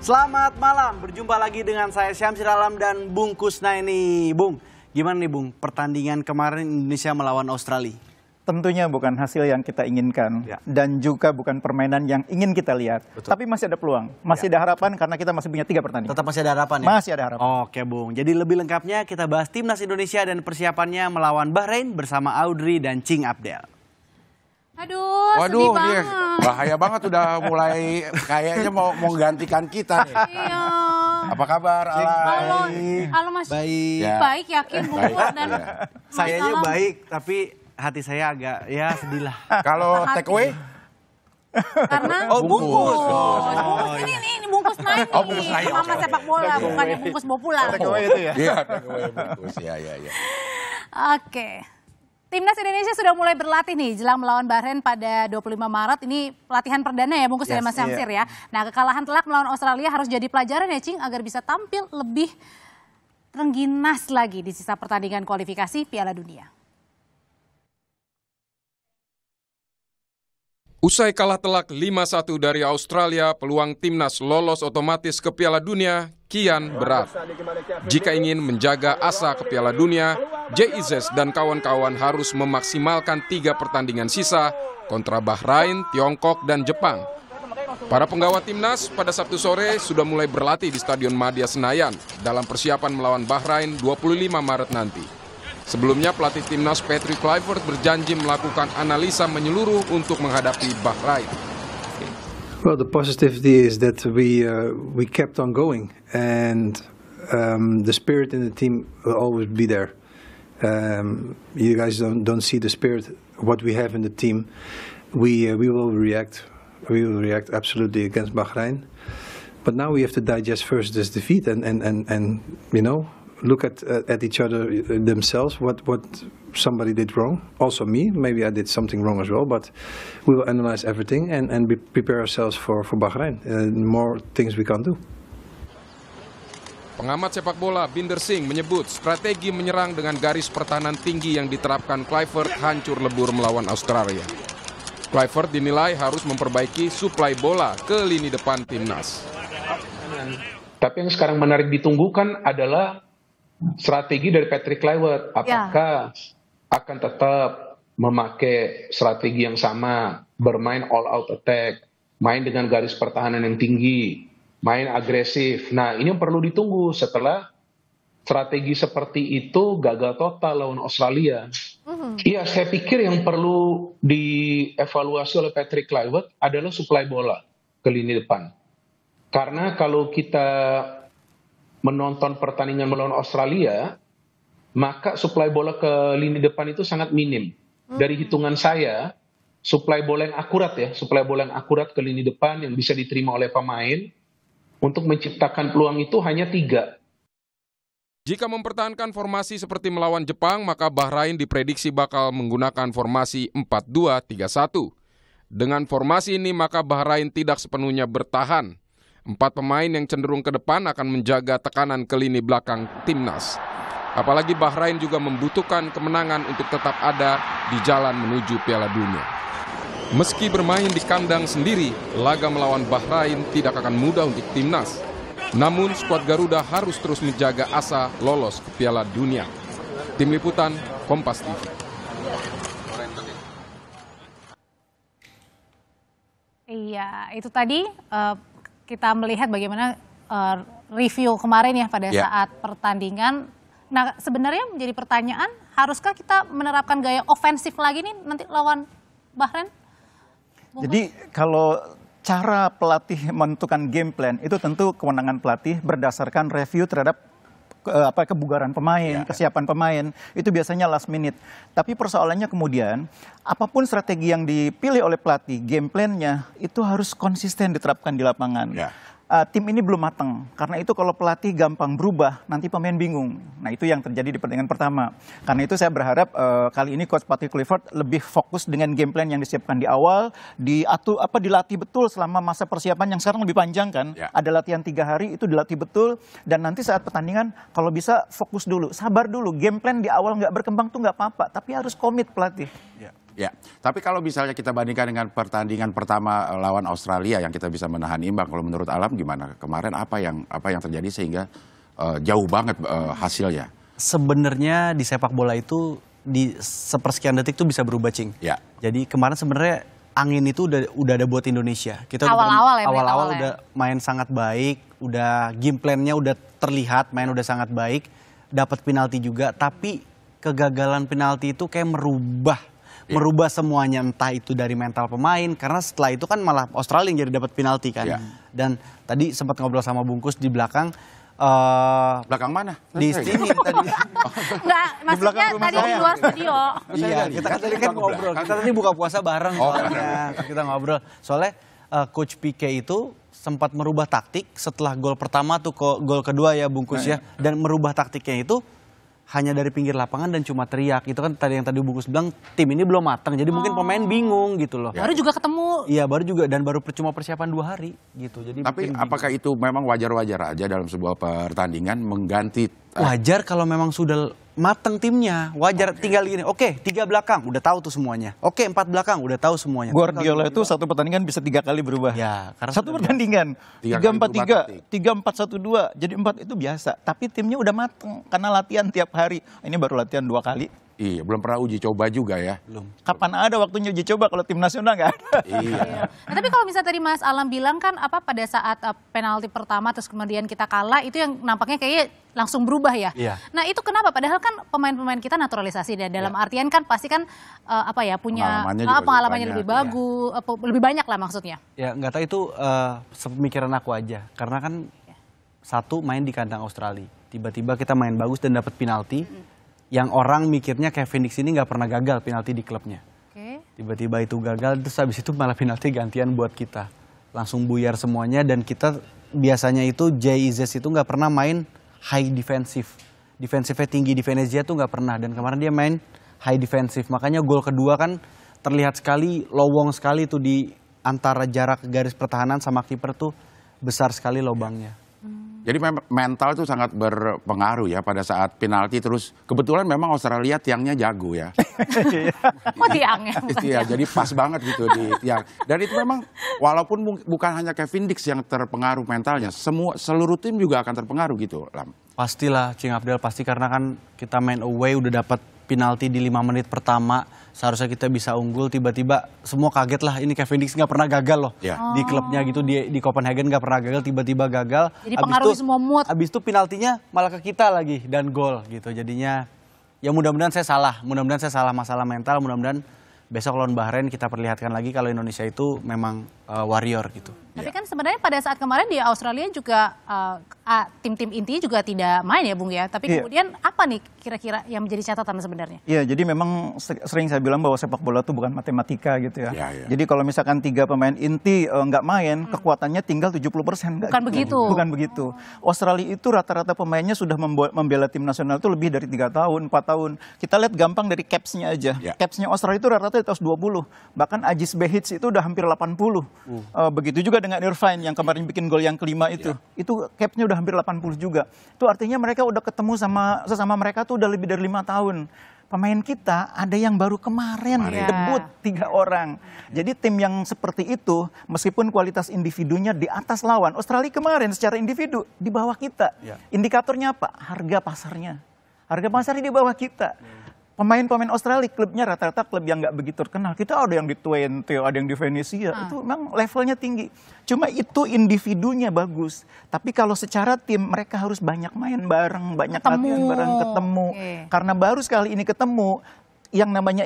Selamat malam, berjumpa lagi dengan saya Syamsir Alam dan Bung Kusnaini. Bung, gimana nih Bung, pertandingan kemarin Indonesia melawan Australia? Tentunya bukan hasil yang kita inginkan dan juga bukan permainan yang ingin kita lihat. Betul. Tapi masih ada peluang, masih ada harapan karena kita masih punya 3 pertandingan. Tetap masih ada harapan ya? Masih ada harapan. Oke Bung, jadi lebih lengkapnya kita bahas Timnas Indonesia dan persiapannya melawan Bahrain bersama Audrey dan Cing Abdel. Aduh, waduh, sedih banget. Bahaya banget udah mulai kayaknya mau menggantikan kita nih. Iya. Apa kabar? Halo Mas. Baik. Ya. Baik, yakin Bungkus dan Sayanya baik, tapi hati saya agak ya sedih lah. Kalau take away? karena bungkus. Bungkus ini bungkus naik nih. Oh, bungkus naik, Mama oke. sepak bola, bukannya bungkus bawa pulang. Take away itu ya? Iya, take away bungkus. Iya. Oke. Timnas Indonesia sudah mulai berlatih nih jelang melawan Bahrain pada 25 Maret. Ini pelatihan perdana ya Bungkus dan Mas Syamsir ya. Nah, kekalahan telak melawan Australia harus jadi pelajaran ya Cing agar bisa tampil lebih rengginas lagi di sisa pertandingan kualifikasi Piala Dunia. Usai kalah telak 5-1 dari Australia, peluang timnas lolos otomatis ke Piala Dunia kian berat. Jika ingin menjaga asa ke Piala Dunia, JIZ dan kawan-kawan harus memaksimalkan 3 pertandingan sisa kontra Bahrain, Tiongkok, dan Jepang. Para penggawa timnas pada Sabtu sore sudah mulai berlatih di Stadion Madia Senayan dalam persiapan melawan Bahrain 25 Maret nanti. Sebelumnya pelatih timnas Patrick Kluivert berjanji melakukan analisa menyeluruh untuk menghadapi Bahrain. Well, the positivity is that we kept on going, and the spirit in the team will always be there. You guys don't see the spirit what we have in the team. We will react. We will react absolutely against Bahrain, but now we have to digest first this defeat and you know. Look at each other themselves, what somebody did wrong. Also me, maybe I did something wrong as well, but we will analyze everything and prepare ourselves for Bahrain. More things we can do. Pengamat sepak bola Binder Singh menyebut strategi menyerang dengan garis pertahanan tinggi yang diterapkan Kluivert hancur lebur melawan Australia. Kluivert dinilai harus memperbaiki suplai bola ke lini depan timnas. Tapi yang sekarang menarik ditunggukan adalah strategi dari Patrick Kluivert, apakah akan tetap memakai strategi yang sama, bermain all out attack, main dengan garis pertahanan yang tinggi, main agresif. Nah, ini yang perlu ditunggu setelah strategi seperti itu gagal total lawan Australia. Iya, saya pikir yang perlu dievaluasi oleh Patrick Kluivert adalah suplai bola ke lini depan. Karena kalau kita menonton pertandingan melawan Australia, maka suplai bola ke lini depan itu sangat minim. Dari hitungan saya, suplai bola yang akurat ke lini depan yang bisa diterima oleh pemain untuk menciptakan peluang itu hanya 3. Jika mempertahankan formasi seperti melawan Jepang, maka Bahrain diprediksi bakal menggunakan formasi 4-2-3-1. Dengan formasi ini, maka Bahrain tidak sepenuhnya bertahan. 4 pemain yang cenderung ke depan akan menjaga tekanan ke lini belakang timnas. Apalagi Bahrain juga membutuhkan kemenangan untuk tetap ada di jalan menuju Piala Dunia. Meski bermain di kandang sendiri, laga melawan Bahrain tidak akan mudah untuk timnas. Namun skuad Garuda harus terus menjaga asa lolos ke Piala Dunia. Tim Liputan, Kompas TV. Iya, itu tadi kita melihat bagaimana review kemarin ya pada saat pertandingan. Nah, sebenarnya menjadi pertanyaan, haruskah kita menerapkan gaya ofensif lagi nih nanti lawan Bahrain? Jadi kalau cara pelatih menentukan game plan itu tentu kewenangan pelatih berdasarkan review terhadap kebugaran pemain, kesiapan pemain, itu biasanya last minute. Tapi persoalannya kemudian, apapun strategi yang dipilih oleh pelatih, game plan-nya itu harus konsisten diterapkan di lapangan. Tim ini belum matang, karena itu kalau pelatih gampang berubah, nanti pemain bingung. Nah, itu yang terjadi di pertandingan pertama. Karena itu saya berharap kali ini Coach Patrick Kluivert lebih fokus dengan game plan yang disiapkan di awal, dilatih betul selama masa persiapan yang sekarang lebih panjang kan. Ada latihan 3 hari, itu dilatih betul, dan nanti saat pertandingan kalau bisa fokus dulu, sabar dulu. Game plan di awal nggak berkembang tuh nggak apa-apa, tapi harus komit pelatih. Ya, tapi kalau misalnya kita bandingkan dengan pertandingan pertama lawan Australia yang kita bisa menahan imbang, kalau menurut Alam gimana? Kemarin apa yang terjadi sehingga jauh banget hasilnya? Sebenarnya di sepak bola itu di sepersekian detik tuh bisa berubah, Cing. Ya. Jadi kemarin sebenarnya angin itu udah ada buat Indonesia. Kita Awal-awal ya, awal-awal awal ya. udah main sangat baik, udah game plan-nya udah terlihat, main udah sangat baik, dapat penalti juga, tapi kegagalan penalti itu kayak merubah semuanya, entah itu dari mental pemain, karena setelah itu kan malah Australia yang jadi dapat penalti kan. Dan tadi sempat ngobrol sama Bungkus di belakang. Belakang mana? Di sini tadi. Enggak, maksudnya tadi di luar studio. Iya, kita tadi kan ngobrol. Kita tadi buka puasa bareng soalnya. Kita ngobrol. Soalnya Coach Pique itu sempat merubah taktik setelah gol pertama tuh gol kedua ya Bungkus ya. Dan merubah taktiknya itu hanya dari pinggir lapangan dan cuma teriak. Itu kan tadi yang tadi Bungkus bilang tim ini belum matang. Jadi mungkin pemain bingung gitu loh. Baru juga ketemu. Iya, baru juga dan baru cuma persiapan 2 hari gitu. Jadi Tapi apakah itu memang wajar-wajar aja dalam sebuah pertandingan mengganti? Wajar kalau memang sudah mateng timnya. Wajar tinggal gini. Oke, 3 belakang udah tahu tuh semuanya. Oke, 4 belakang udah tahu semuanya. Guardiola itu satu pertandingan bisa 3 kali berubah. Ya, karena Satu pertandingan 3-4-3, 3-4-1-2, jadi 4 itu biasa. Tapi timnya udah mateng karena latihan tiap hari. Ini baru latihan 2 kali. Iya, belum pernah uji coba juga ya. belum. Kapan ada waktunya uji coba kalau tim nasional nggak ada? Iya. Nah, tapi kalau misalnya tadi Mas Alam bilang kan pada saat penalti pertama terus kemudian kita kalah itu yang nampaknya kayaknya langsung berubah ya. Iya. Nah itu kenapa? Padahal kan pemain-pemain kita naturalisasi dan dalam artian kan pasti kan punya Pengalamannya juga pengalamannya lebih lebih banyak, bagus, lebih banyak lah maksudnya. Ya nggak tahu itu sepemikiran aku aja. Karena kan satu main di kandang Australia. Tiba-tiba kita main bagus dan dapat penalti. Yang orang mikirnya Kevin Dix ini nggak pernah gagal penalti di klubnya. Oke. Tiba-tiba itu gagal, terus habis itu malah penalti gantian buat kita. Langsung buyar semuanya dan kita biasanya itu JIZ itu nggak pernah main high defensive. Defensifnya tinggi di Venezia tuh nggak pernah. Dan kemarin dia main high defensive. Makanya gol kedua kan terlihat sekali, lowong sekali tuh di antara jarak garis pertahanan sama kiper tuh besar sekali lobangnya. Jadi mental itu sangat berpengaruh ya pada saat penalti, terus kebetulan memang Australia tiangnya jago ya. Oh tiangnya. Iya, jadi pas banget gitu di tiang. Dan itu memang walaupun bukan hanya Kevin Dix yang terpengaruh mentalnya, seluruh tim juga akan terpengaruh gitu, Lam. Pastilah Cing Abdel, pasti karena kan kita main away udah dapat penalti di 5 menit pertama, seharusnya kita bisa unggul, tiba-tiba semua kaget lah, ini Kevin Dix nggak pernah gagal loh di klubnya gitu, di Copenhagen nggak pernah gagal, tiba-tiba gagal. Jadi pengaruhi semua mood. Abis itu penaltinya malah ke kita lagi dan gol gitu, jadinya ya mudah-mudahan saya salah masalah mental, mudah-mudahan besok lawan Bahrain kita perlihatkan lagi kalau Indonesia itu memang warrior gitu. Tapi kan sebenarnya pada saat kemarin di Australia juga tim-tim inti juga tidak main ya Bung ya. Tapi kemudian apa nih kira-kira yang menjadi catatan sebenarnya? Iya, jadi memang sering saya bilang bahwa sepak bola itu bukan matematika gitu ya. Ya. Jadi kalau misalkan 3 pemain inti nggak main, kekuatannya tinggal 70%. Bukan begitu. Bukan begitu. Australia itu rata-rata pemainnya sudah membela tim nasional itu lebih dari 3 tahun, 4 tahun. Kita lihat gampang dari caps-nya aja. Caps-nya Australia itu rata-rata di atas 20. Bahkan Ajis Behich itu udah hampir 80. Begitu juga dengan Irfan yang kemarin bikin gol yang kelima itu. Itu capsnya udah hampir 80 juga. Itu artinya mereka udah ketemu sesama mereka tuh udah lebih dari 5 tahun. Pemain kita ada yang baru kemarin debut 3 orang. Jadi tim yang seperti itu meskipun kualitas individunya di atas lawan, Australia kemarin secara individu di bawah kita. Indikatornya apa? Harga pasarnya. Harga pasarnya di bawah kita. Pemain-pemain Australia, klubnya rata-rata klub yang nggak begitu terkenal. Kita ada yang di Twente, ada yang di Venezia. Itu memang levelnya tinggi. Cuma itu individunya bagus. Tapi kalau secara tim, mereka harus banyak main bareng, banyak latihan bareng, ketemu. Karena baru sekali ini ketemu, yang namanya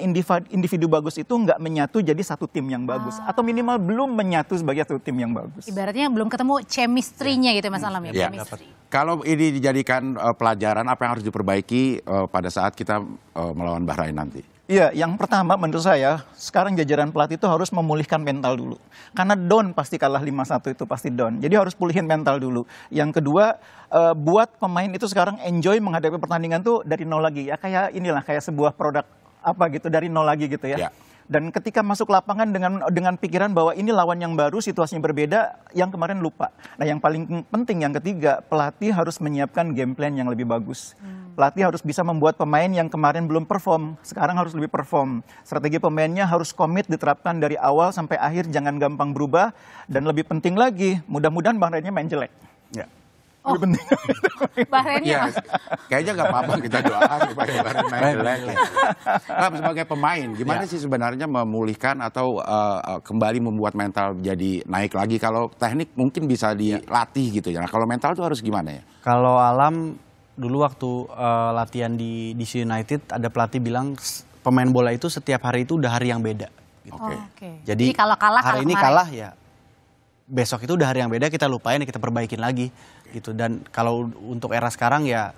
individu bagus itu nggak menyatu jadi satu tim yang bagus. Atau minimal belum menyatu sebagai satu tim yang bagus. Ibaratnya belum ketemu chemistry-nya gitu Mas Alam ya. Chemistry. Kalau ini dijadikan pelajaran, apa yang harus diperbaiki pada saat kita melawan Bahrain nanti? Iya, yang pertama menurut saya, sekarang jajaran pelatih itu harus memulihkan mental dulu. Karena down pasti kalah 5-1 itu pasti down. Jadi harus pulihin mental dulu. Yang kedua, buat pemain itu sekarang enjoy menghadapi pertandingan tuh dari nol lagi. Ya kayak sebuah produk dari nol lagi gitu ya. Dan ketika masuk lapangan dengan pikiran bahwa ini lawan yang baru, situasinya berbeda, yang kemarin lupa. Nah yang paling penting yang ketiga, pelatih harus menyiapkan game plan yang lebih bagus. Pelatih harus bisa membuat pemain yang kemarin belum perform, sekarang harus lebih perform. Strategi pemainnya harus komit diterapkan dari awal sampai akhir, jangan gampang berubah. Dan lebih penting lagi, mudah-mudahan Bahrainnya main jelek. Ya. Lebih penting. Bahrainnya. Ya, kayaknya nggak apa-apa kita doakan supaya Bahrain main jelek. Nah, sebagai pemain, gimana sih sebenarnya memulihkan atau kembali membuat mental jadi naik lagi? Kalau teknik mungkin bisa dilatih gitu ya. Nah, kalau mental tuh harus gimana ya? Kalau Alam dulu waktu latihan di DC United ada pelatih bilang pemain bola itu setiap hari itu udah hari yang beda. Gitu. Oke. Jadi kalau kalah hari ini kemarin. kalah ya besok itu udah hari yang beda, kita lupain ya kita perbaikin lagi gitu. Dan kalau untuk era sekarang ya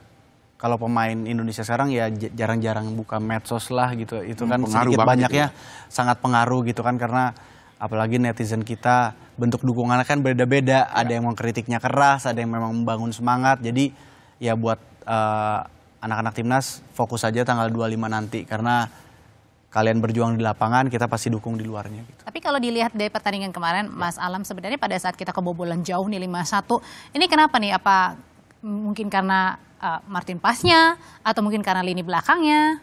kalau pemain Indonesia sekarang ya jarang-jarang buka medsos lah gitu. Itu kan sedikit banyaknya sangat pengaruh gitu kan, karena apalagi netizen kita bentuk dukungannya kan beda-beda. Ada yang mengkritiknya keras, ada yang memang membangun semangat. Jadi ya buat anak-anak timnas fokus aja tanggal 25 nanti, karena kalian berjuang di lapangan, kita pasti dukung di luarnya gitu. Tapi kalau dilihat dari pertandingan kemarin, Mas Alam, sebenarnya pada saat kita kebobolan jauh nih 5-1, ini kenapa nih? Apa mungkin karena Martin Pasnya atau mungkin karena lini belakangnya?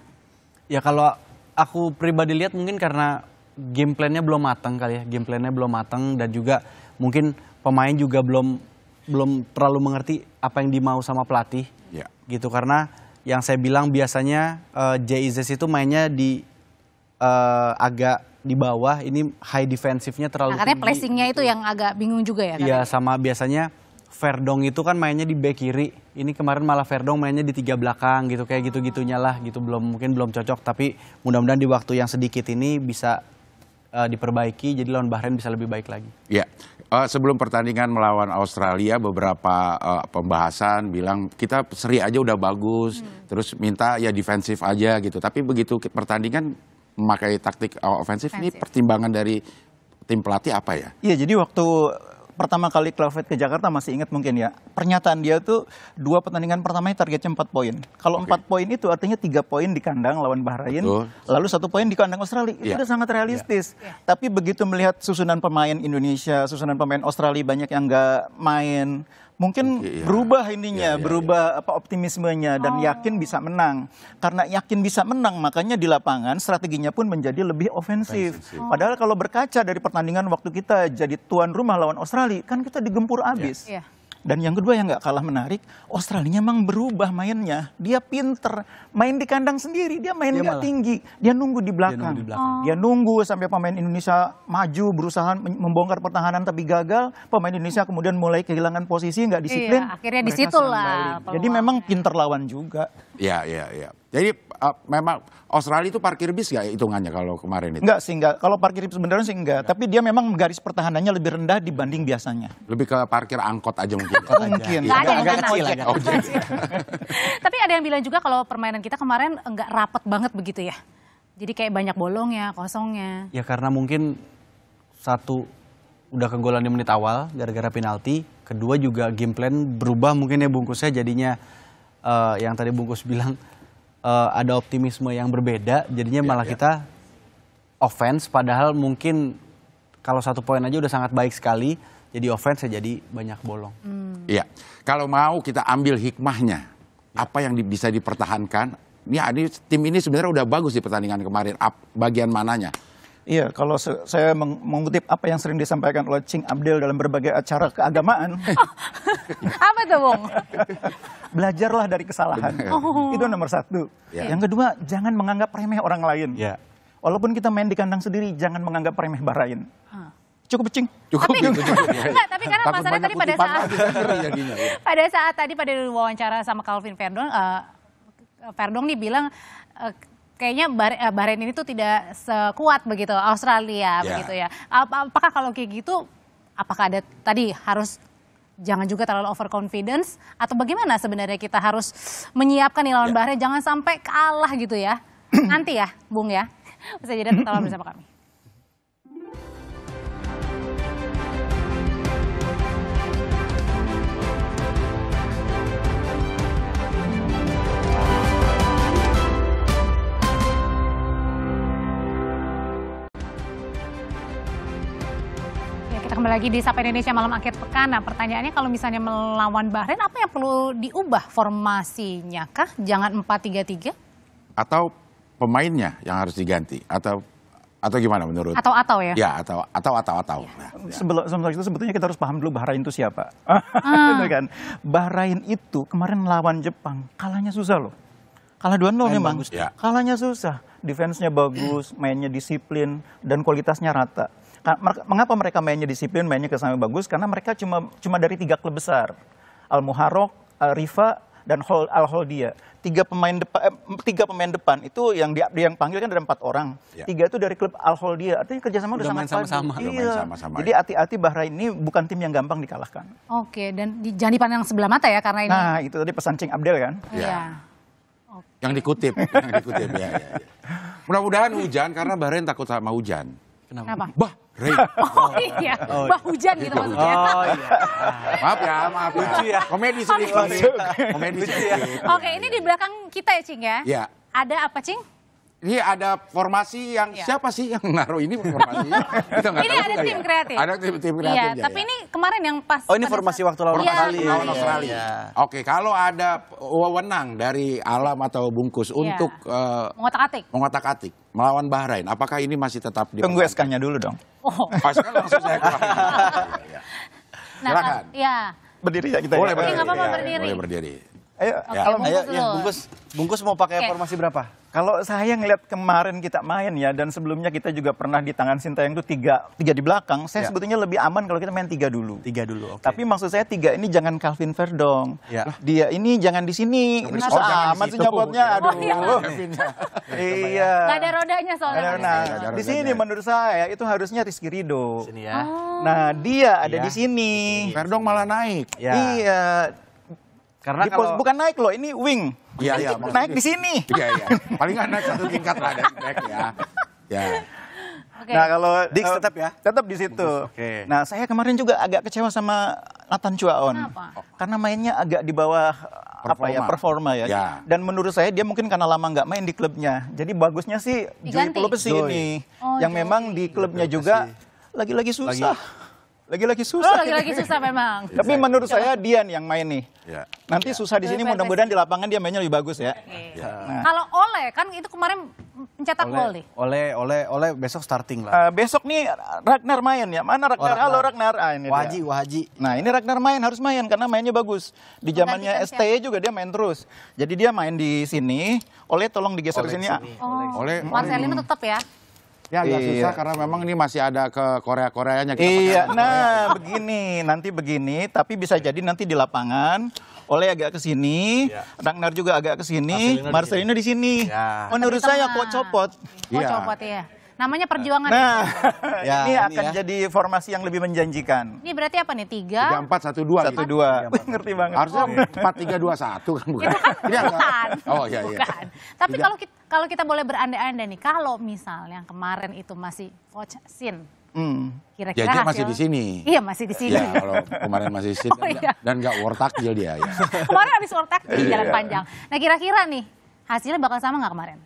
Ya kalau aku pribadi lihat mungkin karena game plan-nya belum matang kali ya. Game plan-nya belum matang dan juga mungkin pemain juga belum terlalu mengerti apa yang dimau sama pelatih. Gitu, karena yang saya bilang biasanya JIZ itu mainnya di agak di bawah, ini high defensifnya terlalu katanya tinggi. pressingnya itu yang agak bingung juga ya? Iya, sama biasanya Verdong itu kan mainnya di back kiri. Ini kemarin malah Verdong mainnya di 3 belakang gitu, kayak gitu-gitunya lah gitu. Mungkin belum cocok, tapi mudah-mudahan di waktu yang sedikit ini bisa diperbaiki, jadi lawan Bahrain bisa lebih baik lagi. Ya, sebelum pertandingan melawan Australia beberapa pembahasan bilang kita seri aja udah bagus, terus minta ya defensif aja gitu. Tapi begitu pertandingan memakai taktik ofensif, ini pertimbangan dari tim pelatih apa ya? Iya, jadi waktu pertama kali Kluivert ke Jakarta masih ingat mungkin ya, pernyataan dia tuh 2 pertandingan pertamanya targetnya 4 poin. Kalau 4 poin itu artinya 3 poin di kandang lawan Bahrain, lalu 1 poin di kandang Australia. Itu udah sangat realistis. Tapi begitu melihat susunan pemain Indonesia, susunan pemain Australia banyak yang nggak main, mungkin berubah ininya, berubah optimismenya dan yakin bisa menang. Karena yakin bisa menang, makanya di lapangan strateginya pun menjadi lebih ofensif. Padahal kalau berkaca dari pertandingan waktu kita jadi tuan rumah lawan Australia, kan kita digempur abis. Dan yang kedua yang nggak kalah menarik, Australia memang berubah mainnya. Dia pinter, main di kandang sendiri, dia main nggak tinggi, dia nunggu di belakang. Dia nunggu sampai pemain Indonesia maju, berusaha membongkar pertahanan tapi gagal. Pemain Indonesia kemudian mulai kehilangan posisi, nggak disiplin. Akhirnya di situ lah. Jadi memang pinter lawan juga. Iya. Jadi memang Australia itu parkir bis nggak hitungannya kalau kemarin itu? Enggak sih, enggak. Kalau parkir sebenarnya sih enggak. Tapi dia memang garis pertahanannya lebih rendah dibanding biasanya. Lebih ke parkir angkot aja mungkin. Mungkin. Agak kecil. Tapi ada yang bilang juga kalau permainan kita kemarin enggak rapat banget begitu ya. Jadi kayak banyak bolongnya, kosongnya. Ya karena mungkin satu udah kegolan di menit awal gara-gara penalti. Kedua juga game plan berubah mungkin ya bungkusnya, jadinya yang tadi bungkus bilang ada optimisme yang berbeda, jadinya malah kita offense, padahal mungkin kalau 1 poin aja udah sangat baik sekali, jadi offense ya jadi banyak bolong. Iya, kalau mau kita ambil hikmahnya, apa yang bisa dipertahankan, ini tim ini sebenarnya udah bagus di pertandingan kemarin, bagian mananya? Iya, kalau saya mengutip apa yang sering disampaikan oleh Cing Abdel dalam berbagai acara keagamaan. Apa tuh, Bung? Belajarlah dari kesalahan. Itu nomor 1. Yang kedua, jangan menganggap remeh orang lain. Walaupun kita main di kandang sendiri, jangan menganggap remeh Bahrain. Cukup, Cing. Tapi karena masalahnya tadi pada saat tadi pada wawancara sama Calvin Verdong, Verdong nih bilang kayaknya Bahrain ini tuh tidak sekuat begitu Australia begitu ya. Apakah kalau kayak gitu, apakah ada tadi harus jangan juga terlalu overconfidence atau bagaimana sebenarnya kita harus menyiapkan nih lawan Bahrain jangan sampai kalah gitu ya. Nanti ya, Bung ya. Bisa jadi tetap bersama kami. Kita kembali lagi di Sapa Indonesia Malam Akhir Pekan. Nah, pertanyaannya kalau misalnya melawan Bahrain, apa yang perlu diubah formasinya kah? Jangan 4-3-3? Atau pemainnya yang harus diganti? Atau gimana menurut? Atau ya? Ya, atau. Nah. Sebelum itu sebetulnya kita harus paham dulu Bahrain itu siapa. Gitu kan. Bahrain itu kemarin lawan Jepang, kalahnya susah loh. Kalah 2-0 memang. Bagus, ya. Kalahnya susah. Defense-nya bagus, mainnya disiplin, dan kualitasnya rata. Mengapa mereka mainnya disiplin, mainnya kesannya bagus? Karena mereka cuma dari 3 klub besar. Al-Muharraq, Al-Rifa, dan Al-Holdia. 3 pemain depan itu yang panggil kan ada 4 orang. Ya. 3 itu dari klub Al-Holdia. Artinya kerjasama udah sangat sama-sama. bagus. Udah main sama-sama, Jadi hati-hati, Bahrain ini bukan tim yang gampang dikalahkan. Oke, dan jangan dipandang sebelah mata ya karena ini. Nah, itu tadi pesan Cing Abdel kan. Iya. Yang dikutip ya. Mudah-mudahan hujan karena Bahrain takut sama hujan. Kenapa? Bahrain. Oh iya, bah hujan gitu maksudnya. Oh iya. Maaf ya. Lucu ya. Komedi sedikit. Komedi sedikit. Oke, ini di belakang kita ya, Cing ya? Ya. Ada apa, Cing? Ini ada formasi yang Ya. siapa sih yang naruh ini formasinya? Kita nggak Ini tahu ada juga tim ya. kreatif. Ada tim kreatif. Iya, ya, tapi ya. ini kemarin yang pas. Oh, ini pada formasi saat- waktu lawan Iya, Australia. Lawan iya. Australia. Iya. Oke, kalau ada wewenang dari Alam atau Bungkus untuk mengotak-atik melawan Bahrain, apakah ini masih tetap Tunggu SK-nya dulu dong. Oh. Pas kan langsung saya keluarin. Ya. Nah, Silakan. ya. Berdiri ya kita. Boleh ya. Oke, nggak apa-apa, ya, berdiri. boleh berdiri. Ayo, Ya. Alam. Bungkus Ayo, dulu. ya, bungkus mau pakai Oke. formasi berapa? Kalau saya ngeliat kemarin kita main ya, dan sebelumnya kita juga pernah di tangan Sintayong itu tiga di belakang. Saya Ya. sebetulnya lebih aman kalau kita main 3 dulu. 3 dulu, oke. Tapi maksud saya 3 ini jangan Calvin Verdong. Ya. Dia ini jangan di sini. Ini susah jangan di amat situ. sih nyopotnya. Aduh. Oh, iya. Iya. Nggak ada rodanya soalnya. Nah, Nggak ada di sini rodanya. menurut saya itu harusnya Rizky Ridho. Sini ya. Nah, dia ada Iya. di sini. Verdong malah naik. Ya. Iya. Karena kalau Bukan naik loh, ini wing. Iya, Naik di sini. Iya. Paling nggak naik 1 tingkat lah dari back ya. Ya. Oke. Nah, kalau Dix tetap ya? Tetap di situ. Oke. Nah, saya kemarin juga agak kecewa sama Nathan Chuaon. Kenapa? Karena mainnya agak di bawah performa ya. Ya. Dan menurut saya dia mungkin karena lama nggak main di klubnya. Jadi bagusnya sih Joey Diganti? Pelopesi ini. Oh, yang Joey. memang di klubnya juga lagi-lagi susah. Lagi-lagi Oh, susah. lagi-lagi susah memang. Tapi menurut saya Dian yang main nih. Ya. Nanti susah di sini, Joey mudah-mudahan di lapangan dia mainnya lebih bagus ya. Oke. Kalau Ole kan itu kemarin mencetak gol nih. oleh besok starting lah. Besok nih Ragnar main ya. Mana Ragnar? Ragnar. Halo Ragnar. Ah, ini dia. Wahaji. Nah, ini Ragnar harus main karena mainnya bagus. Di zamannya Menggantikan STY juga dia main terus. Jadi dia main di sini. Oleh tolong digeser ke sini. Oh, Oleh- Marcelino tetap ya. Ya agak Iya. susah karena memang ini masih ada ke Korea-Koreanya. Iya, nah nanti begini, tapi bisa jadi nanti di lapangan Oleh agak ke sini, Ragnar juga agak ke sini, Marcelino di sini. Ya. Menurut Di saya tengah. kok copot. Oh, Iya. copot ya. Namanya perjuangan. Nah, Ya, ini ini akan ya. jadi formasi yang lebih menjanjikan. Ini berarti apa nih? 3? 3-4-1-2 gitu. 1-2. Ngerti banget. Harusnya 4-3-2-1 kan bukan? Itu kan Ini agak- bukan. Oh iya. Bukan. Tapi kalau kita boleh berandai-andai nih, kalau misalnya kemarin itu masih Coach Sin, kira-kira Ya, dia hasil- masih di sini. Iya, masih di sini. Ya, kalau kemarin masih di sini Oh, iya. dan nggak war takjil dia ya. Kemarin habis world tag di Iya. Jalan Panjang. Nah, kira-kira nih hasilnya bakal sama nggak kemarin?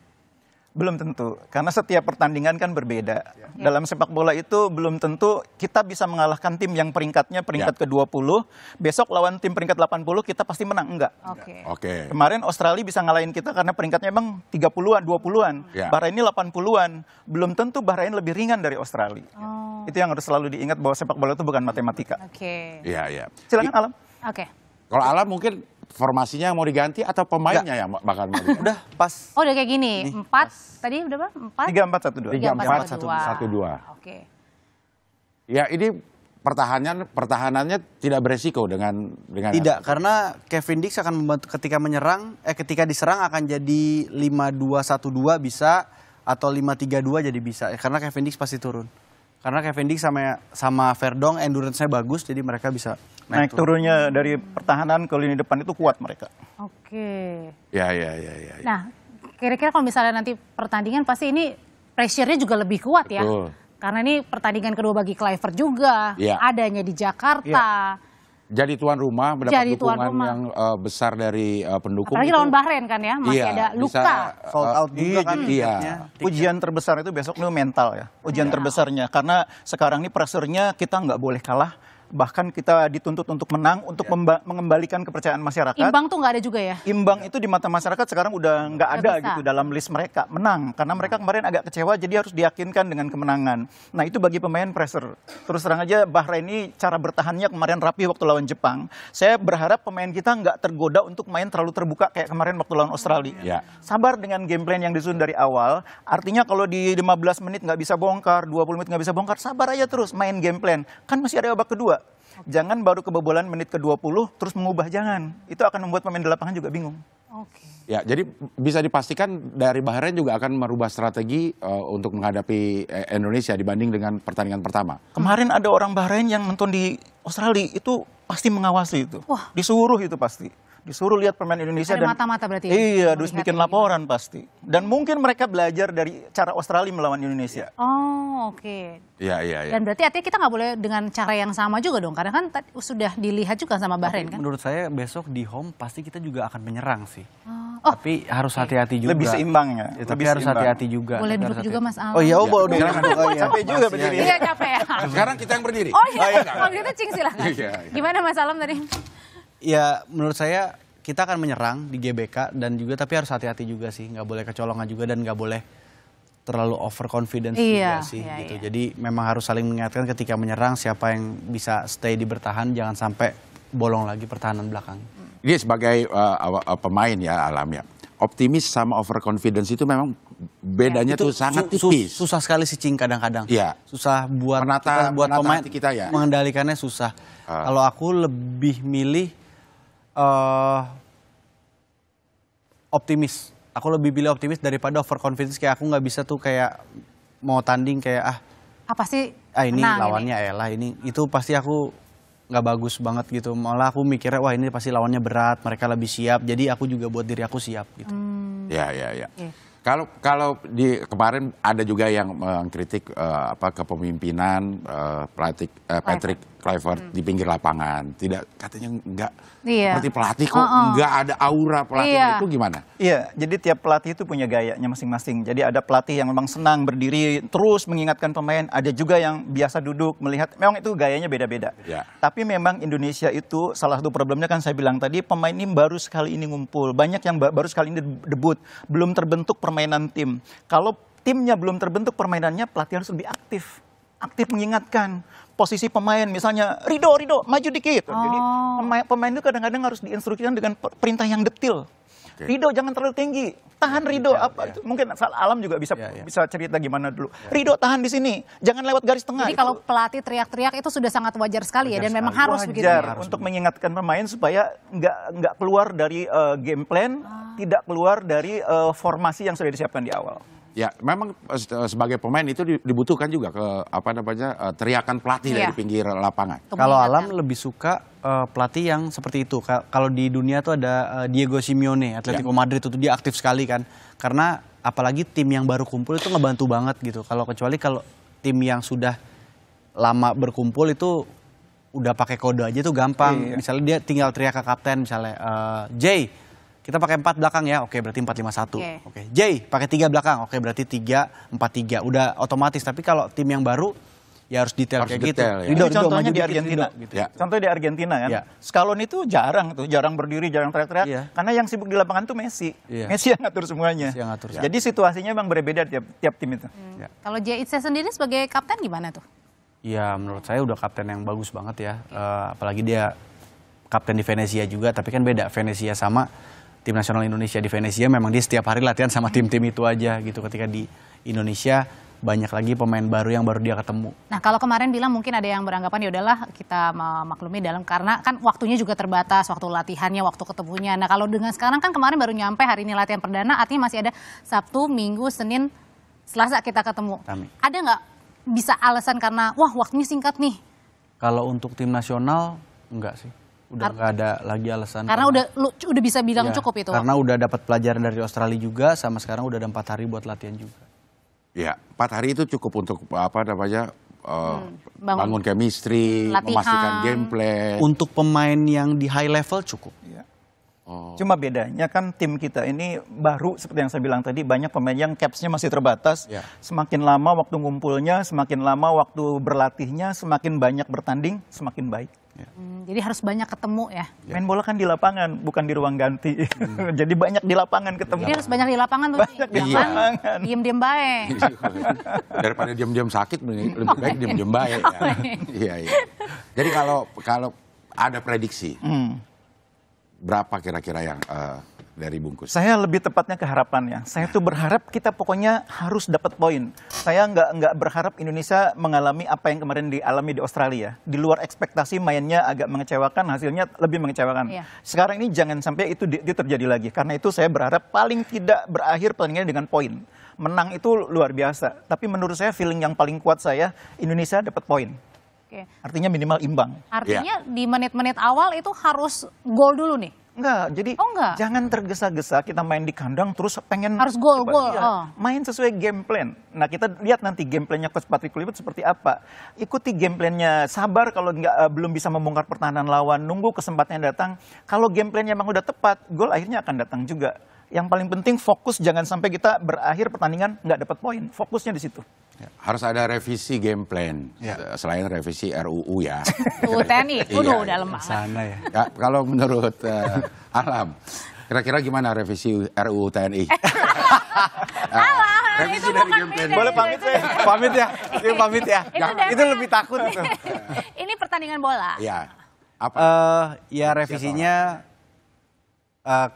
Belum tentu, karena setiap pertandingan kan berbeda. Dalam sepak bola itu belum tentu kita bisa mengalahkan tim yang peringkatnya peringkat ke-20. Besok lawan tim peringkat 80 kita pasti menang, enggak. Oke. Oke. Kemarin Australia bisa ngalahin kita karena peringkatnya emang 30-an, 20-an. Ya. Bahrain ini 80-an. Belum tentu Bahrain lebih ringan dari Australia. Oh, Itu yang harus selalu diingat bahwa sepak bola itu bukan matematika. oke. Iya. Silakan Alam. Oke. Kalau Alam mungkin formasinya mau diganti atau pemainnya yang bakal mau diganti? Udah pas. Oh, udah kayak gini. 4 tadi udah berapa? 4? 3-4-1-2. 3-4-1-2. 3-4-1-2. Oke. Ya ini pertahanannya tidak beresiko dengan Tidak, karena Kevin Dix akan membantu ketika diserang akan jadi 5-2-1-2 bisa atau 5-3-2 jadi bisa. Karena Kevin Dix pasti turun. Karena Kevin Dix sama Verdong endurance-nya bagus jadi mereka bisa Naik turunnya dari pertahanan ke lini depan itu kuat mereka. Oke. Ya. Nah, kira-kira kalau misalnya nanti pertandingan pasti ini pressure-nya juga lebih kuat ya. Betul. Karena ini pertandingan kedua bagi Kluivert juga. Iya. Adanya di Jakarta. Jadi tuan rumah mendapat Jadi tuan dukungan rumah. yang besar dari pendukung. Apalagi itu- lawan Bahrain kan ya, masih Iya, ada bisa, luka. Sold out juga kan Iya. tiketnya. Ujian terbesar itu besok itu mental ya, ujian terbesarnya. Karena sekarang ini pressure-nya kita nggak boleh kalah, bahkan kita dituntut untuk menang, untuk mengembalikan kepercayaan masyarakat. Imbang tuh nggak ada juga ya? Imbang itu di mata masyarakat sekarang udah nggak ada bisa. gitu dalam list mereka menang, karena mereka kemarin agak kecewa, jadi harus diyakinkan dengan kemenangan. Nah itu bagi pemain pressure. Terus terang aja Bahrain ini cara bertahannya kemarin rapi waktu lawan Jepang. Saya berharap pemain kita nggak tergoda untuk main terlalu terbuka kayak kemarin waktu lawan Australia. Ya. Sabar dengan game plan yang disusun dari awal. Artinya kalau di 15 menit nggak bisa bongkar, 20 menit nggak bisa bongkar, sabar aja terus main game plan. Kan masih ada babak kedua. Jangan baru kebobolan menit ke-20 terus mengubah, jangan. Itu akan membuat pemain di lapangan juga bingung. Oke. Ya, jadi bisa dipastikan dari Bahrain juga akan merubah strategi untuk menghadapi Indonesia dibanding dengan pertandingan pertama. Kemarin ada orang Bahrain yang nonton di Australia, itu pasti mengawasi itu. Wah. Disuruh itu pasti. Disuruh lihat pemain Indonesia. Ada mata-mata berarti ya? Iya, terus Melihat bikin ini. laporan pasti. Dan mungkin mereka belajar dari cara Australia melawan Indonesia. Oh, oke. Iya, iya, iya. Dan berarti artinya kita nggak boleh dengan cara yang sama juga dong, karena kan sudah dilihat juga sama Bahrain kan? Menurut saya besok di home pasti kita juga akan menyerang sih. Oh, Tapi harus hati-hati juga. Lebih seimbang ya. Ya, tapi lebih harus seimbang. hati-hati juga. boleh Tapi duduk harus juga hati-hati. Mas Al. Oh iya, oh boleh duduk. Silakan. Oh iya. Capek juga berdiri. Iya capek ya. Sekarang kita yang berdiri. Oh iya, kalau gitu Cing silakan. Iya, iya. Gimana Mas Alam tadi? Ya menurut saya kita akan menyerang di GBK dan juga tapi harus hati-hati juga sih, nggak boleh kecolongan juga dan nggak boleh terlalu overconfidence Iya, juga sih iya, gitu. iya. Jadi memang harus saling mengingatkan ketika menyerang siapa yang bisa stay di bertahan, jangan sampai bolong lagi pertahanan belakang. Dia sebagai pemain ya Alam ya. Optimis sama overconfidence itu memang bedanya tuh sangat tipis. Susah sekali sih Cing kadang-kadang. Iya. Susah buat Menata pemain hati kita ya. mengendalikannya susah. Kalau aku lebih milih optimis. Aku lebih pilih optimis daripada overconfidence, kayak aku nggak bisa tuh kayak mau tanding kayak Apa sih? ini menang lawannya elah ini itu pasti aku nggak bagus banget gitu. Malah aku mikirnya wah ini pasti lawannya berat, mereka lebih siap. Jadi aku juga buat diri aku siap gitu. Ya, ya, ya. Oke. Kalau di kemarin ada juga yang mengkritik kepemimpinan pelatih Patrick Kluivert di pinggir lapangan. Tidak, katanya enggak Iya. seperti pelatih kok enggak ada aura pelatih. Iya. Itu gimana? Iya, jadi tiap pelatih itu punya gayanya masing-masing. Jadi ada pelatih yang memang senang berdiri terus mengingatkan pemain, ada juga yang biasa duduk melihat. Memang itu gayanya beda-beda. Ya. Tapi memang Indonesia itu salah satu problemnya kan saya bilang tadi, pemain ini baru sekali ini ngumpul. Banyak yang baru sekali ini debut, belum terbentuk permainan tim. Kalau timnya belum terbentuk permainannya, pelatih harus lebih aktif. Aktif mengingatkan posisi pemain, misalnya Rido maju dikit. Jadi pemain itu kadang-kadang harus diinstruksikan dengan perintah yang detil. Rido jangan terlalu tinggi, tahan Rido. Mungkin Alam juga bisa cerita gimana dulu. Rido tahan di sini, jangan lewat garis tengah. Jadi kalau pelatih teriak-teriak itu sudah sangat wajar sekali ya, dan memang harus begitu. Wajar untuk mengingatkan pemain supaya nggak keluar dari game plan, tidak keluar dari formasi yang sudah disiapkan di awal. Ya, memang sebagai pemain itu dibutuhkan juga teriakan pelatih dari pinggir lapangan. Kalau Alam lebih suka pelatih yang seperti itu. Kalau di dunia tuh ada Diego Simeone, Atletico Madrid itu dia aktif sekali kan. Karena apalagi tim yang baru kumpul itu ngebantu banget gitu. Kecuali kalau tim yang sudah lama berkumpul itu udah pakai kode aja tuh gampang. Misalnya dia tinggal teriak ke kapten misalnya Jay, kita pakai 4 belakang ya, oke berarti 4-5-1. Oke. Jay pakai 3 belakang, oke berarti 3-4-3. Udah otomatis. Tapi kalau tim yang baru ya harus detail Harus kayak detail, gitu. ya. Ini contohnya maju di dikit, Argentina. gitu. Ya. Contohnya di Argentina kan. Ya. Scaloni itu jarang berdiri, jarang teriak-teriak. Iya. Karena yang sibuk di lapangan tuh Messi. Iya. Messi yang ngatur semuanya. Messi yang ngatur. Jadi situasinya memang berbeda tiap tim itu. Kalau Jay Itse sendiri sebagai kapten gimana tuh? Ya menurut saya udah kapten yang bagus banget ya. Apalagi dia kapten di Venezia juga. Tapi kan beda Venezia sama tim nasional Indonesia. Di Venezia memang dia setiap hari latihan sama tim-tim itu aja gitu. Ketika di Indonesia banyak lagi pemain baru yang baru dia ketemu. Nah kalau kemarin bilang mungkin ada yang beranggapan ya udahlah kita memaklumi dalam karena kan waktunya juga terbatas, waktu latihannya, waktu ketemunya. Nah kalau dengan sekarang kan kemarin baru nyampe hari ini latihan perdana, artinya masih ada Sabtu, Minggu, Senin, Selasa kita ketemu. Ada nggak bisa alasan karena wah waktunya singkat nih? Kalau untuk tim nasional enggak sih. Udah nggak ada lagi alasan. Karena udah bisa bilang cukup itu. Karena udah dapat pelajaran dari Australia juga, sama sekarang udah ada 4 hari buat latihan juga. Ya, 4 hari itu cukup untuk bangun chemistry, Latihan. memastikan gameplay. Untuk pemain yang di high level cukup. Cuma bedanya kan tim kita ini baru seperti yang saya bilang tadi, banyak pemain yang capsnya masih terbatas. Ya. Semakin lama waktu ngumpulnya, semakin lama waktu berlatihnya, semakin banyak bertanding, semakin baik. Jadi harus banyak ketemu ya. Main bola kan di lapangan, bukan di ruang ganti. Jadi banyak di lapangan ketemu. Jadi harus banyak di lapangan tuh. Banyak di Jangan lapangan. diem-diem baik. Daripada diam-diam sakit, lebih baik diam-diam baik. Ya. Iya, iya. Jadi kalau ada prediksi, berapa kira-kira yang dari Bungkus? Saya lebih tepatnya ke harapannya. Saya tuh berharap kita pokoknya harus dapat poin. Saya nggak berharap Indonesia mengalami apa yang kemarin dialami di Australia. Di luar ekspektasi mainnya agak mengecewakan, hasilnya lebih mengecewakan. Iya. Sekarang ini jangan sampai itu terjadi lagi. Karena itu saya berharap paling tidak berakhir pertandingannya dengan poin. Menang itu luar biasa. Tapi menurut saya feeling yang paling kuat saya, Indonesia dapat poin. Oke. Artinya minimal imbang. Artinya di menit-menit awal itu harus gol dulu nih. Enggak, jadi Oh, enggak. jangan tergesa-gesa kita main di kandang terus pengen Harus gol, coba, gol, iya, oh. main sesuai game plan. Nah, kita lihat nanti game plan-nya Coach Patrick Kluivert seperti apa. Ikuti game plan-nya, sabar kalau belum bisa membongkar pertahanan lawan, nunggu kesempatannya datang. Kalau game plan-nya emang udah tepat, gol akhirnya akan datang juga. Yang paling penting fokus, jangan sampai kita berakhir pertandingan nggak dapat poin. Fokusnya di situ. Harus ada revisi game plan, selain revisi RUU ya. Tuh TNI, udah lemah. Sana ya. Ya, kalau menurut Alam, kira-kira gimana revisi RUU TNI? Revisi itu dari bukan game plan. beda. Boleh pamit saya? Pamit ya, pamit ya. Itu lebih takut itu. Ini pertandingan bola. Ya, apa? Ya revisinya,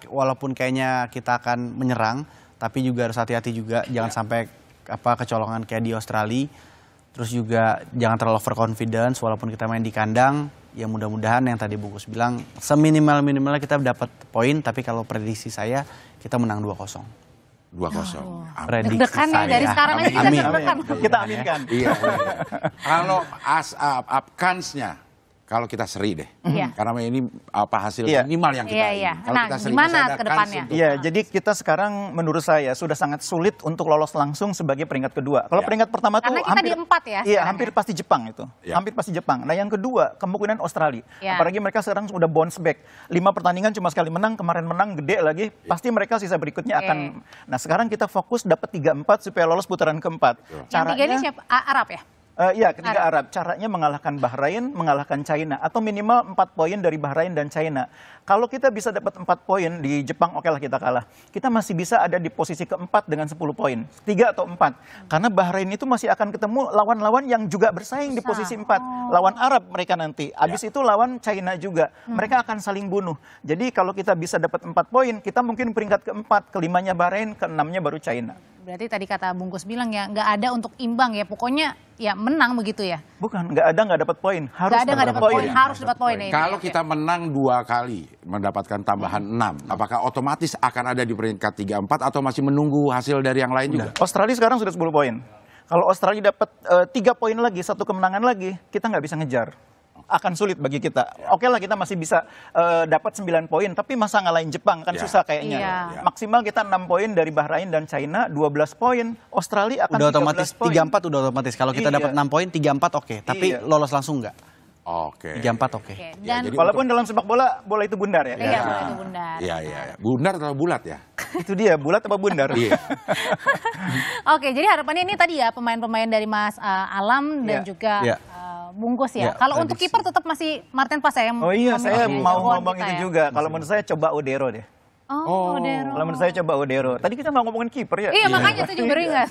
walaupun kayaknya kita akan menyerang, tapi juga harus hati-hati juga, jangan sampai kecolongan kayak di Australia. Terus juga jangan terlalu overconfidence, walaupun kita main di kandang. Ya mudah-mudahan yang tadi Bungkus bilang, seminimal-minimalnya kita dapat poin, tapi kalau prediksi saya kita menang 2-0. 2-0. Prediksi Deg-degan ya dari sekarang aja kita Amin. deg-degan. Kita aminkan. Iya. Kalau kansnya, kalau kita seri deh, Iya. karena ini hasil Iya. minimal yang kita Iya, ingin. iya. Kalau Nah, kita seri, gimana masih ada ke kans depannya? untuk- Iya, jadi kita sekarang menurut saya sudah sangat sulit untuk lolos langsung sebagai peringkat kedua. Kalau Ya. peringkat pertama tuh Karena kita di 4 ya Iya, sekarang hampir ya. pasti Jepang itu. Ya. Hampir pasti Jepang. Nah, yang kedua kemungkinan Australia. Ya. Apalagi mereka sekarang sudah bounce back. 5 pertandingan cuma sekali menang, kemarin menang gede lagi. Pasti mereka sisa berikutnya Oke. akan. Nah, sekarang kita fokus dapat 3-4 supaya lolos putaran keempat. Yang tiga ini siapa? Arab ya? Iya, ketiga Arab. Caranya mengalahkan Bahrain, mengalahkan China. Atau minimal 4 poin dari Bahrain dan China. Kalau kita bisa dapat 4 poin di Jepang, oke lah kita kalah. Kita masih bisa ada di posisi keempat dengan 10 poin. 3 atau 4. Karena Bahrain itu masih akan ketemu lawan-lawan yang juga bersaing di posisi 4. Lawan Arab mereka nanti. Habis itu lawan China juga. Mereka akan saling bunuh. Jadi kalau kita bisa dapat 4 poin, kita mungkin peringkat keempat. Kelimanya Bahrain, keenamnya baru China. Berarti tadi kata Bungkus bilang ya nggak ada untuk imbang ya. Pokoknya ya menang begitu ya. Bukan, nggak dapat poin. Harus Nggak dapat poin, harus dapat poin ya. Kalau Oke. kita menang 2 kali, mendapatkan tambahan 6, apakah otomatis akan ada di peringkat 3-4 atau masih menunggu hasil dari yang lain juga? Australia sekarang sudah 10 poin. Kalau Australia dapat 3 poin lagi, 1 kemenangan lagi, kita nggak bisa ngejar. Akan sulit bagi kita. Oke lah kita masih bisa dapat 9 poin, tapi masa ngalahin Jepang kan Ya. susah kayaknya. Iya. Maksimal kita 6 poin dari Bahrain dan China, 12 poin. Australia akan Udah 13 otomatis, poin. 3-4 udah otomatis. Kalau kita Iya. dapat 6 poin, 3-4 oke. Tapi Iya. lolos langsung nggak? Oke. 3-4 oke. Oke, Ya, dan jadi Walaupun dalam sepak bola, bola itu bundar ya. iya bola itu bundar. Iya, iya. Bundar atau bulat ya? Itu dia, bulat apa bundar? Iya. Oke, jadi harapannya ini tadi ya pemain-pemain dari Mas Alam dan Iya. juga Iya. Bungkus ya. Iya, Kalau untuk prediksi. kiper tetap masih Martin Pas ya yang Oh iya, saya memiliki mau jagoan ngomong kita itu ya. juga. Kalau menurut saya coba Odero deh. Oh, Audero. Kalau menurut saya coba Odero. Tadi kita nggak ngomongin kiper ya. Iya, makanya saya juga beringat.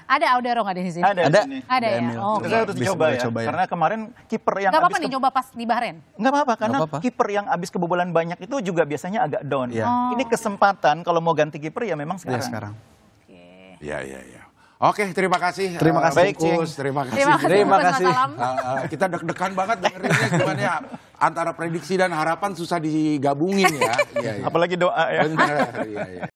Ada Audero nggak di sini? Ada. Ada. Sini. Ada ya. Emil. Oh, Menurut saya harus Bisa dicoba ya. coba ya. Karena kemarin kiper yang nggak apa-apa habis nih coba pas di Bahrain. Nggak apa-apa, karena Nggak apa-apa. kiper yang habis kebobolan banyak itu juga biasanya agak down. Iya. Oh. Ini kesempatan kalau mau ganti kiper ya memang Ya sekarang. sekarang. Iya, iya, iya. Oke, terima kasih. Terima kasih, Bungkus. Terima kasih. Terima kasih. Terima Bungkus, Mas kasih. Alam. Kita deg-degan banget dengerinnya gimana ya. Antara prediksi dan harapan susah digabungin ya. Iya, iya. Apalagi doa ya. Bener, iya, iya.